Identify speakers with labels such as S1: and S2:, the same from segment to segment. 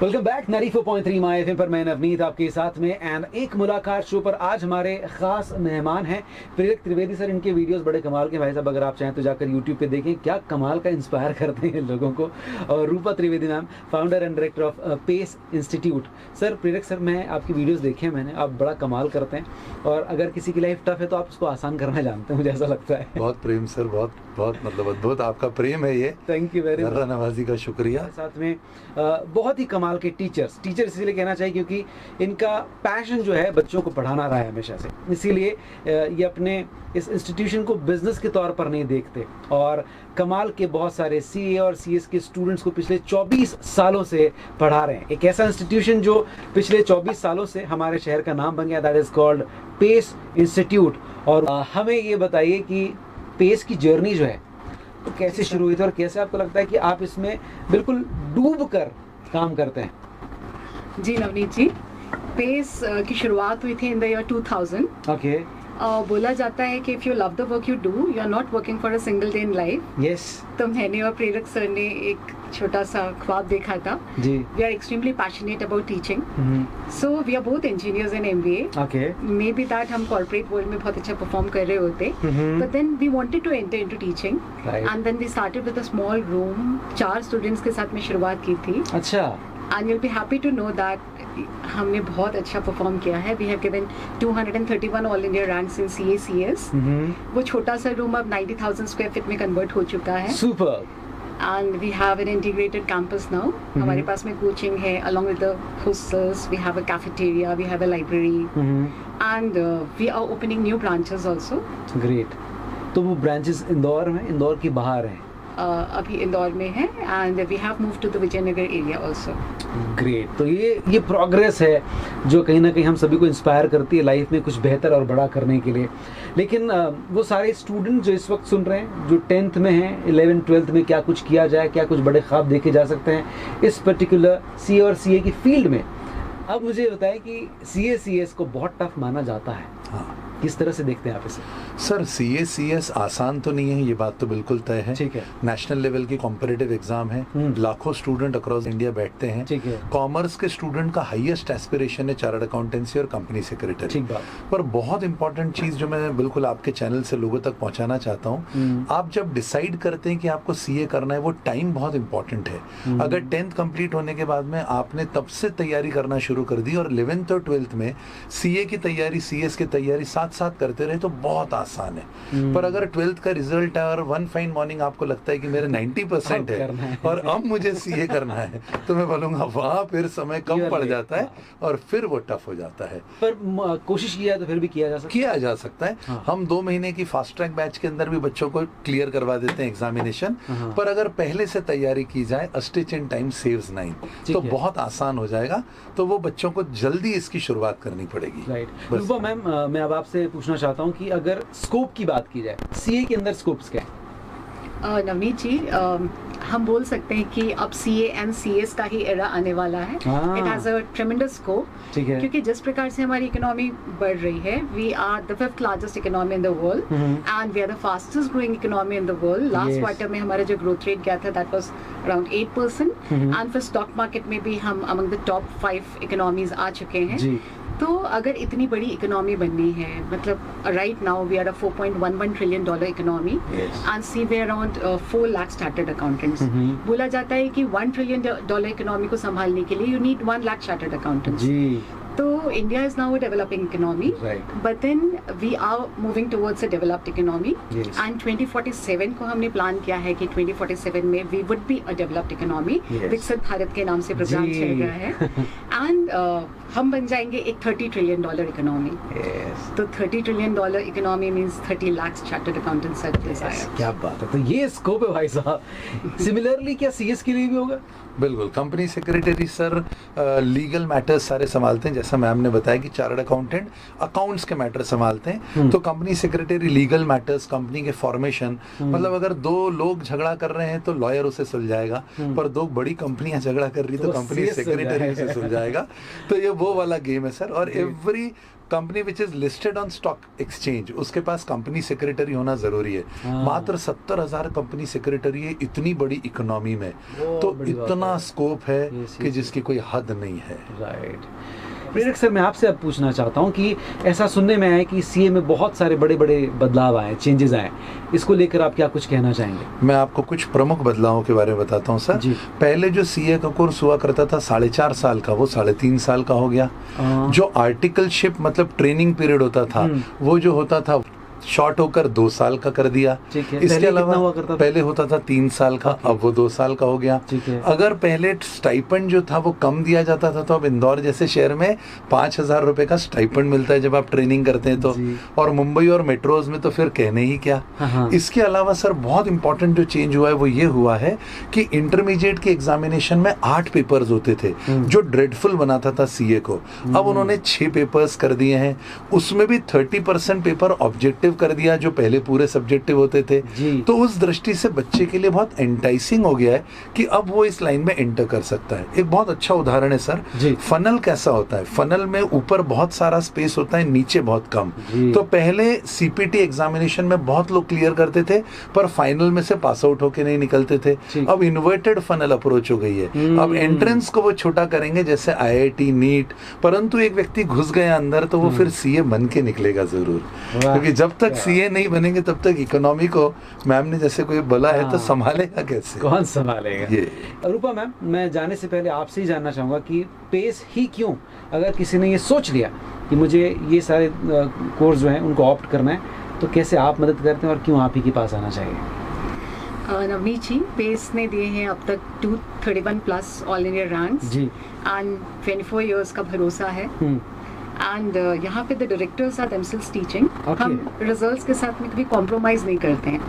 S1: Welcome back 94.3 my FM पर मैं नवनीत आपके साथ में एंड एक मुलाकात शो पर आज हमारे खास मेहमान हैं प्रेरक त्रिवेदी सर। इनके वीडियोस बड़े कमाल के भाई साहब, अगर आप चाहें तो जाकर यूट्यूब पे देखें, क्या कमाल का इंस्पायर करते हैं लोगों को। और Rupa Trivedi ma'am, founder and director of Pace institute. Sir Prerak sir, मैं आपकी वीडियोज़ देखे हैं मैंने, आप बड़ा कमाल करते हैं और अगर किसी की लाइफ टफ है तो आप उसको आसान करना जानते हैं, मुझे ऐसा लगता है।
S2: बहुत प्रेम सर, बहुत बहुत मतलब अद्भुत आपका प्रेम है ये।
S1: थैंक यू वेरी मच,
S2: नवाजी का शुक्रिया।
S1: साथ में बहुत ही कमाल के टीचर्स इसलिए कहना चाहिए क्योंकि इनका पैशन जो है बच्चों को पढ़ाना रहा है हमेशा से, इसीलिए ये अपने इस इंस्टीट्यूशन को बिजनेस के तौर पर नहीं देखते और कमाल के बहुत सारे सीए और सीएस के स्टूडेंट्स को पिछले 24 सालों से पढ़ा रहे हैं। एक ऐसा इंस्टीट्यूशन जो पिछले 24 सालों से हमारे शहर का नाम बन गया, that is called Pace Institute. और हमें ये बताइए कि पेस की जर्नी जो है तो कैसे शुरू हुई थी और कैसे आपको लगता है कि आप इसमें बिल्कुल डूब कर काम करते हैं।
S3: जी नवनीत जी, पेस की शुरुआत हुई थी इन द ईयर 2000।
S1: ओके।
S3: बोला जाता है कि if you love the work you do, you are not working for a single day in life.
S1: Yes.
S3: तो मैंने और प्रेरक सर ने एक छोटा सा ख्वाब देखा था।
S1: जी।
S3: We are extremely passionate about teaching, so we are both engineers in MBA.
S1: Okay.
S3: Maybe that हम कॉर्पोरेट वर्ल्ड में बहुत अच्छा परफॉर्म कर रहे होते, but then we wanted to enter into teaching and then we started with a small room. 4 students के साथ में शुरुआत की थी।
S1: अच्छा।
S3: And you'll be happy to know that हमने बहुत अच्छा परफॉर्म किया है। We have given 231 all India ranks in CACS। वो छोटा सा रूम अब 90,000 स्क्वायर फीट में कन्वर्ट हो चुका है।
S1: Super.
S3: And we have an integrated campus now। हमारे पास में कोचिंग है, along with the hostels, we have a cafeteria, we have a library, and we are opening new branches also।
S1: Great. तो वो branches Indore में, इंदौर की बाहर हैं?
S3: अभी इंदौर में है and we have moved to the Vijaynagar area also.
S1: Great. तो ये प्रोग्रेस है जो कहीं ना कहीं हम सभी को इंस्पायर करती है लाइफ में कुछ बेहतर और बड़ा करने के लिए। लेकिन वो सारे स्टूडेंट जो इस वक्त सुन रहे हैं, जो 10th में हैं, 11th 12th में क्या कुछ किया जाए, क्या कुछ बड़े ख्वाब देखे जा सकते हैं इस पर्टिकुलर CA और CA की फील्ड में, अब मुझे बताएं कि CA/CS को बहुत टफ माना जाता है।
S2: हाँ,
S1: किस तरह से देखते हैं आप इसे?
S2: सर CA/CS आसान तो नहीं है, ये बात तो बिल्कुल तय है।
S1: ठीक है।
S2: नेशनल लेवल की कॉम्पिटिटिव एग्जाम है, लाखों स्टूडेंट अक्रॉस इंडिया बैठते हैं।
S1: ठीक है।
S2: कॉमर्स के स्टूडेंट का हाईएस्ट एस्पिरेशन है चार्टर्ड अकाउंटेंसी और कंपनी सेक्रेटरी।
S1: ठीक बात।
S2: पर बहुत इंपॉर्टेंट चीज जो मैं बिल्कुल आपके चैनल से लोगों तक पहुंचाना चाहता हूँ, आप जब डिसाइड करते हैं कि आपको CA करना है, वो टाइम बहुत इंपॉर्टेंट है। अगर 10th कंप्लीट होने के बाद में आपने तब से तैयारी करना शुरू कर दी और 11th और 12th में CA की तैयारी, CS की तैयारी साथ साथ करते रहे तो बहुत आसान है। पर अगर 12th का रिजल्ट है और वन फाइन मॉर्निंग आपको लगता है कि मेरे 90% है और अब मुझे CA करना है, तो मैं बोलूंगा वहाँ फिर समय कम पड़ जाता है और फिर वो टफ हो जाता है।
S1: पर कोशिश किया तो फिर भी किया जा सकता है।
S2: हाँ। हम 2 महीने की फास्ट ट्रैक बैच के अंदर भी बच्चों को क्लियर करवा देते हैं एग्जामिनेशन। पर अगर पहले से तैयारी की जाए, अ स्टिच इन टाइम सेव्स 9, तो बहुत आसान हो जाएगा। तो वो बच्चों को जल्दी इसकी शुरुआत करनी पड़ेगी।
S1: राइट। रूपा मैम, मैं अब आपसे पूछना चाहता हूँ कि अगर स्कोप की बात की जाए, CA के अंदर स्कोप्स क्या है?
S3: नवनीत जी, हम बोल सकते हैं कि अब CA एंड CS का ही एरा आने वाला है। It has a tremendous scope, क्योंकि जिस प्रकार से हमारी इकोनॉमी बढ़ रही है, we are the 5th largest economy in the world and we are the fastest growing economy in the world. Last quarter में हमारा जो ग्रोथ रेट गया था, दैट वाज अराउंड 8%, एंड फिर स्टॉक मार्केट में भी हम अमंग द टॉप 5 इकोनॉमीज आ चुके हैं जी। तो अगर इतनी बड़ी इकोनॉमी बननी है, मतलब right now we are a $4.11 trillion economy and see we around 4 lakh chartered accountants. बोला जाता है कि $1 ट्रिलियन इकोनॉमी को संभालने के लिए you need 1 lakh chartered accountants जी। तो India is now a developing economy, but then we are moving towards a developed economy and 2047 को हमने प्लान किया है कि 2047 में we would be a developed economy. Viksit Bharat के नाम से प्रोग्राम चल रहा है एंड हम बन जाएंगे एक $30 ट्रिलियन इकोनॉमी। तो $30 trillion economy means 30 lakh chartered accountants at this.
S1: क्या बात है। तो ये स्कोप है भाई साहब। सिमिलरली क्या CS के लिए भी होगा?
S2: बिल्कुल। Company secretary sir legal matters सारे संभालते हैं, जैसा मैम ने बताया कि चार्टर्ड अकाउंटेंट अकाउंट्स के मैटर संभालते हैं, तो company secretary legal matters, company के फॉर्मेशन, मतलब अगर 2 लोग झगड़ा कर रहे हैं तो लॉयर उसे सुलझाएगा, पर 2 बड़ी कंपनियां झगड़ा कर रही तो कंपनी सेक्रेटरी उसे सुलझाएगा। तो ये वो वाला गेम है सर। और every company which is listed on stock exchange, उसके पास कंपनी सेक्रेटरी होना जरूरी है। मात्र 70,000 कंपनी सेक्रेटरी है इतनी बड़ी इकोनॉमी में, तो इतना स्कोप है कि जिसकी कोई हद नहीं है।
S1: राइट। प्रेरक सर, मैं आपसे अब पूछना चाहता हूं कि ऐसा सुनने में आया कि सीए में बहुत सारे बड़े बड़े बदलाव आए, चेंजेस आए, इसको लेकर आप क्या कुछ कहना चाहेंगे?
S2: मैं आपको कुछ प्रमुख बदलावों के बारे में बताता हूं सर। पहले जो सीए का कोर्स हुआ करता था 4.5 साल का, वो 3.5 साल का हो गया। जो आर्टिकलशिप मतलब ट्रेनिंग पीरियड होता था, वो जो होता था शॉर्ट होकर 2 साल का कर दिया। इसके अलावा पहले होता था 3 साल का, अब वो 2 साल का हो गया। अगर पहले स्टाइपेंड जो था वो कम दिया जाता था, तो अब इंदौर जैसे शहर में 5,000 रुपए का स्टाइपेंड मिलता है जब आप ट्रेनिंग करते हैं तो, और मुंबई और मेट्रोज में तो फिर कहने ही क्या। इसके अलावा सर बहुत इंपॉर्टेंट जो चेंज हुआ है वो ये हुआ है कि इंटरमीडिएट के एग्जामिनेशन में 8 पेपर्स होते थे, जो ड्रेडफुल बनाता था सीए को। अब उन्होंने 6 पेपर्स कर दिए हैं, उसमें भी 30% पेपर ऑब्जेक्टिव कर दिया जो पहले पूरे सब्जेक्टिव होते थे। तो उस दृष्टि से बच्चे के लिए बहुत एंटाइसिंग हो गया है कि अब वो इस लाइन में एंटर कर सकता है। एक बहुत अच्छा उदाहरण है सर, फनल कैसा होता है। फनल में ऊपर बहुत सारा स्पेस होता है, नीचे बहुत कम। तो पहले सीपीटी एग्जामिनेशन में बहुत लोग क्लियर करते थे, पर फाइनल में से पास आउट होके नहीं निकलते थे। अब इन्वर्टेड फनल अप्रोच हो गई है। अब एंट्रेंस को वो छोटा करेंगे जैसे IIT, नीट, परंतु एक व्यक्ति घुस गया अंदर तो वो फिर सीए बन के निकलेगा जरूर, क्योंकि जब तक सीए नहीं बनेंगे तब तक इकोनॉमी को, मैम ने जैसे कोई बोला है, तो संभालेगा कैसे?
S1: कौन संभालेगा? रूपा मैम, मैं जाने से पहले आपसे ही जानना चाहूंगा कि पेस ही क्यों? अगर किसी ने ये सोच लिया कि मुझे ये सारे कोर्स जो हैं उनको ऑप्ट करना है, तो कैसे आप मदद करते हैं और क्यों आप ही के पास आना चाहिए?
S3: नवनीत जी, पेस ने दिए हैं अब तक 231+ all India ranks and 24 years का भरोसा है। एंड यहाँ पे the directors are themselves teaching. हम रिजल्ट्स के साथ में कभी कॉम्प्रोमाइज नहीं करते हैं।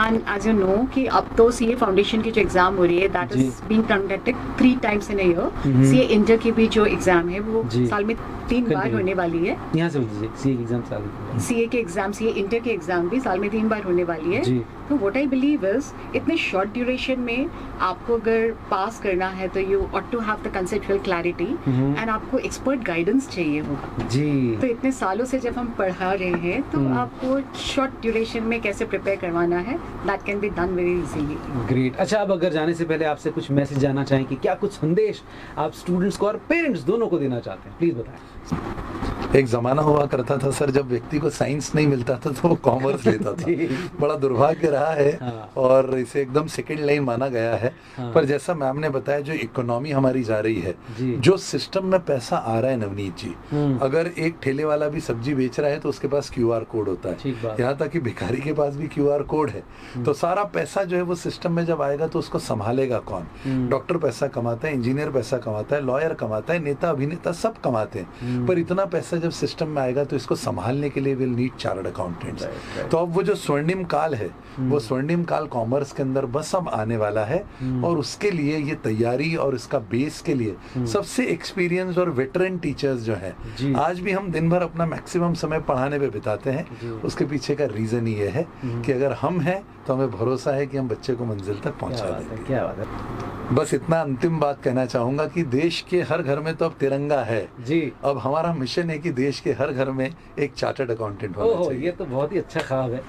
S3: एंड एज यू नो कि अब तो सीए फाउंडेशन की जो एग्जाम हो रही है that is being conducted 3 times in a year. CA inter की भी जो एग्जाम है वो साल में 3 बार होने वाली है।
S1: यहाँ से सीए एग्जाम
S3: सीए के एग्जाम, सीए इंटर के एग्जाम भी साल में 3 बार होने वाली है। तो व्हाट आई बिलीव इज इतने शॉर्ट ड्यूरेशन में आपको अगर पास करना है तो you ought to have the conceptual clarity and आपको एक्सपर्ट गाइडेंस चाहिए होगा जी। तो इतने सालों से जब हम पढ़ा रहे हैं तो आपको शॉर्ट ड्यूरेशन में कैसे प्रिपेयर करवाना है, that can be done very easily.
S1: Great. अच्छा, अब अगर जाने से पहले आपसे कुछ मैसेज जाना चाहें कि क्या कुछ संदेश आप स्टूडेंट्स को और पेरेंट्स दोनों को देना चाहते हैं, प्लीज बताएं।
S2: एक जमाना हुआ करता था सर जब व्यक्ति को साइंस नहीं मिलता था तो वो कॉमर्स लेता था। बड़ा दुर्भाग्य रहा है और इसे एकदम सेकंड लाइन माना गया है। पर जैसा मैम ने बताया, जो इकोनॉमी हमारी जा रही है, जो सिस्टम में पैसा आ रहा है नवनीत जी, अगर एक ठेले वाला भी सब्जी बेच रहा है तो उसके पास QR कोड होता है, यहाँ तक कि भिखारी के पास भी QR कोड है। तो सारा पैसा जो है वो सिस्टम में जब आएगा तो उसको संभालेगा कौन? डॉक्टर पैसा कमाता है, इंजीनियर पैसा कमाता है, लॉयर कमाता है, नेता अभिनेता सब कमाते हैं। पर इतना पैसा जब सिस्टम में आएगा तो इसको संभालने के लिए विल नीड चार्टर्ड अकाउंटेंट्स। तो अब वो जो स्वर्णिम काल है, वो स्वर्णिम काल कॉमर्स के अंदर बस अब आने वाला है। और उसके लिए ये तैयारी और इसका बेस के लिए सबसे एक्सपीरियंस और वेटरन टीचर्स जो है, आज भी हम दिन भर अपना मैक्सिमम समय पढ़ाने पे बिताते हैं। उसके पीछे का रीजन ये है कि अगर हम हैं तो हमें भरोसा है कि हम बच्चे को मंजिल तक पहुंचा देंगे।
S1: क्या बात है।
S2: बस इतना अंतिम बात कहना चाहूंगा कि देश के हर घर में तो अब तिरंगा है जी। अब हमारा मिशन है कि देश के हर घर में एक चार्टर्ड अकाउंटेंट होना चाहिए।
S1: ये तो बहुत ही अच्छा ख्वाब है।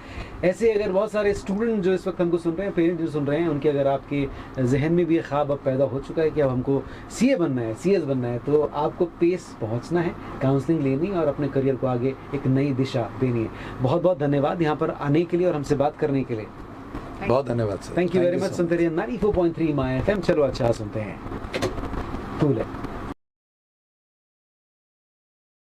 S1: ऐसे अगर बहुत सारे स्टूडेंट जो इस वक्त हमको सुन रहे हैं, पेरेंट्स जो सुन रहे हैं, उनके अगर आपके जहन में भी ये ख्वाब अब पैदा हो चुका है कि अब हमको सीए बनना है, CS बनना है, तो आपको पेस पहुंचना है, काउंसलिंग लेनी और अपने करियर को आगे एक नई दिशा देनी है। बहुत बहुत धन्यवाद यहाँ पर आने के लिए और हमसे बात करने के लिए।
S2: बहुत धन्यवाद sir.
S1: Thank you very much. सुनते रहिए 94.3 माय FM। चलो अच्छा सुनते हैं। कूल है।